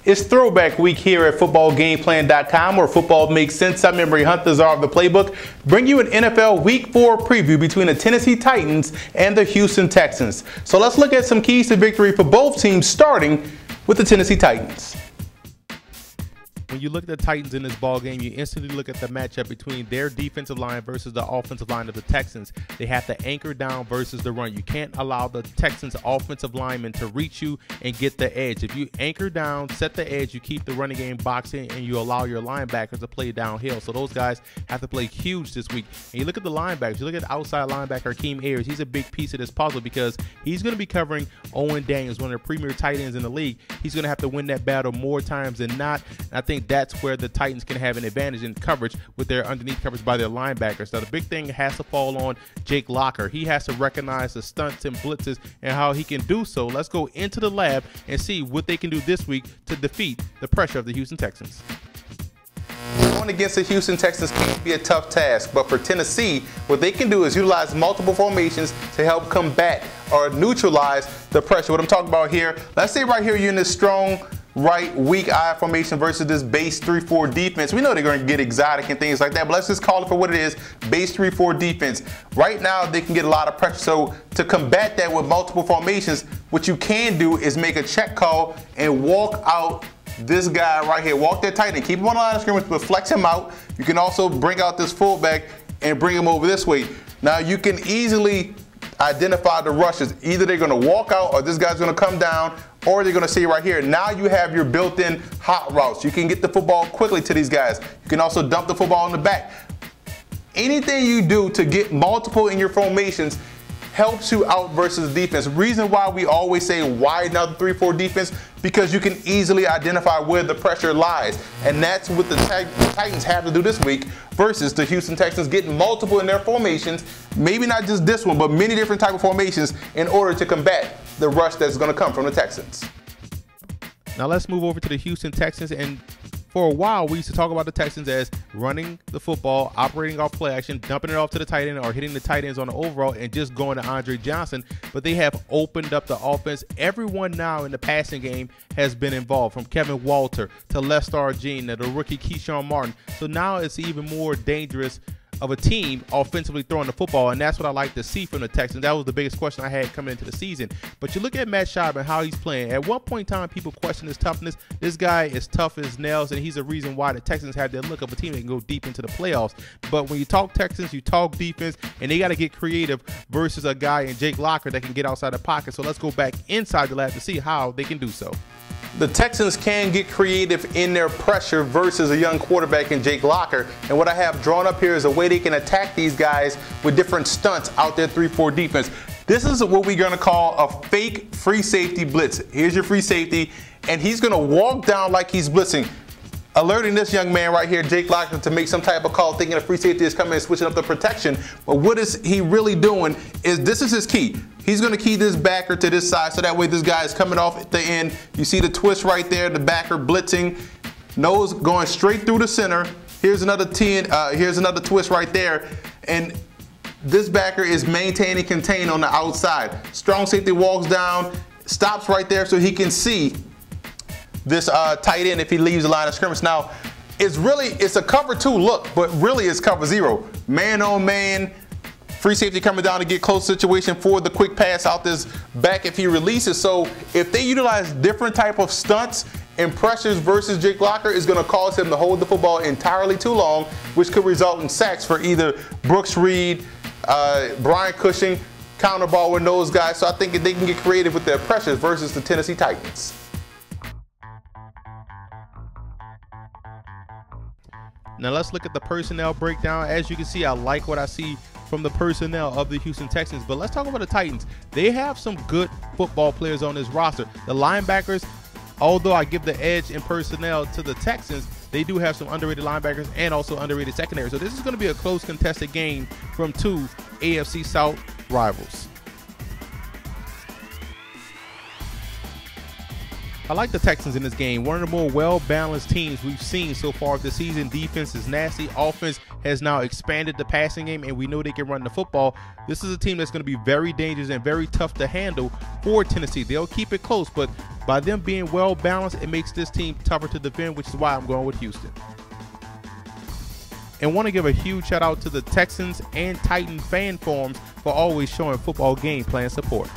It's throwback week here at footballgameplan.com, where football makes sense. I'm Emery Hunt, the czar of the playbook. Bring you an NFL Week 4 preview between the Tennessee Titans and the Houston Texans. So let's look at some keys to victory for both teams, starting with the Tennessee Titans. When you look at the Titans in this ball game, you instantly look at the matchup between their defensive line versus the offensive line of the Texans. They have to anchor down versus the run. You can't allow the Texans offensive linemen to reach you and get the edge. If you anchor down, set the edge, you keep the running game boxing, and you allow your linebackers to play downhill. So those guys have to play huge this week. And you look at the linebackers. You look at the outside linebacker, Akeem Ayers. He's a big piece of this puzzle because he's going to be covering Owen Daniels, one of the premier tight ends in the league. He's going to have to win that battle more times than not. And I think that's where the Titans can have an advantage in coverage with their underneath coverage by their linebackers. Now, the big thing has to fall on Jake Locker. He has to recognize the stunts and blitzes and how he can do so. Let's go into the lab and see what they can do this week to defeat the pressure of the Houston Texans. Going against the Houston Texans can be a tough task, but for Tennessee, what they can do is utilize multiple formations to help combat or neutralize the pressure. What I'm talking about here, let's say right here you're in this strong right weak eye formation versus this base 3-4 defense. We know they're going to get exotic and things like that, but let's just call it for what it is, base 3-4 defense. Right now they can get a lot of pressure, so to combat that with multiple formations, what you can do is make a check call and walk out this guy right here. Walk that tight end, keep him on the line of scrimmage, but flex him out. You can also bring out this fullback and bring him over this way. Now you can easily identify the rushes. Either they're going to walk out or this guy's going to come down, or they're going to see right here. Now you have your built-in hot routes. You can get the football quickly to these guys. You can also dump the football in the back. Anything you do to get multiple in your formations helps you out versus defense. Reason why we always say widen out the 3-4 defense, because you can easily identify where the pressure lies. And that's what the Titans have to do this week versus the Houston Texans, getting multiple in their formations, maybe not just this one, but many different type of formations in order to combat the rush that's going to come from the Texans. Now let's move over to the Houston Texans. And for a while, we used to talk about the Texans as running the football, operating off play action, dumping it off to the tight end or hitting the tight ends on the overall and just going to Andre Johnson. But they have opened up the offense. Everyone now in the passing game has been involved, from Kevin Walter to Lester Jean to the rookie Keyshawn Martin. So now it's even more dangerous of a team offensively throwing the football, and that's what I like to see from the Texans. That was the biggest question I had coming into the season. But you look at Matt Schaub and how he's playing. At one point in time, people question his toughness. This guy is tough as nails, and he's a reason why the Texans have their look of a team that can go deep into the playoffs. But when you talk Texans, you talk defense, and they got to get creative versus a guy in Jake Locker that can get outside the pocket. So let's go back inside the lab to see how they can do so. The Texans can get creative in their pressure versus a young quarterback in Jake Locker. And what I have drawn up here is a way they can attack these guys with different stunts out there 3-4 defense. This is what we're going to call a fake free safety blitz. Here's your free safety, and he's going to walk down like he's blitzing, alerting this young man right here, Jake Locker, to make some type of call, thinking a free safety is coming and switching up the protection. But what is he really doing is, this is his key. He's going to key this backer to this side, so that way this guy is coming off at the end. You see the twist right there, the backer blitzing, nose going straight through the center. Here's another here's another twist right there, and this backer is maintaining contain on the outside. Strong safety walks down, stops right there so he can see this tight end if he leaves the line of scrimmage. Now, it's a cover 2 look, but really it's cover 0. Man on man, free safety coming down to get close situation for the quick pass out this back if he releases. So if they utilize different type of stunts and pressures versus Jake Locker, is going to cause him to hold the football entirely too long, which could result in sacks for either Brooks Reed, Brian Cushing, counter ball with those guys. So I think they can get creative with their pressures versus the Tennessee Titans. Now let's look at the personnel breakdown. As you can see, I like what I see from the personnel of the Houston Texans. But let's talk about the Titans. They have some good football players on this roster. The linebackers, although I give the edge in personnel to the Texans, they do have some underrated linebackers and also underrated secondary. So this is going to be a close contested game from two AFC South rivals. I like the Texans in this game. One of the more well-balanced teams we've seen so far this season. Defense is nasty. Offense has now expanded the passing game, and we know they can run the football. This is a team that's going to be very dangerous and very tough to handle for Tennessee. They'll keep it close, but By them being well balanced, it makes this team tougher to defend, which is why I'm going with Houston. And want to give a huge shout out to the Texans and Titan fan forums for always showing football game plan support.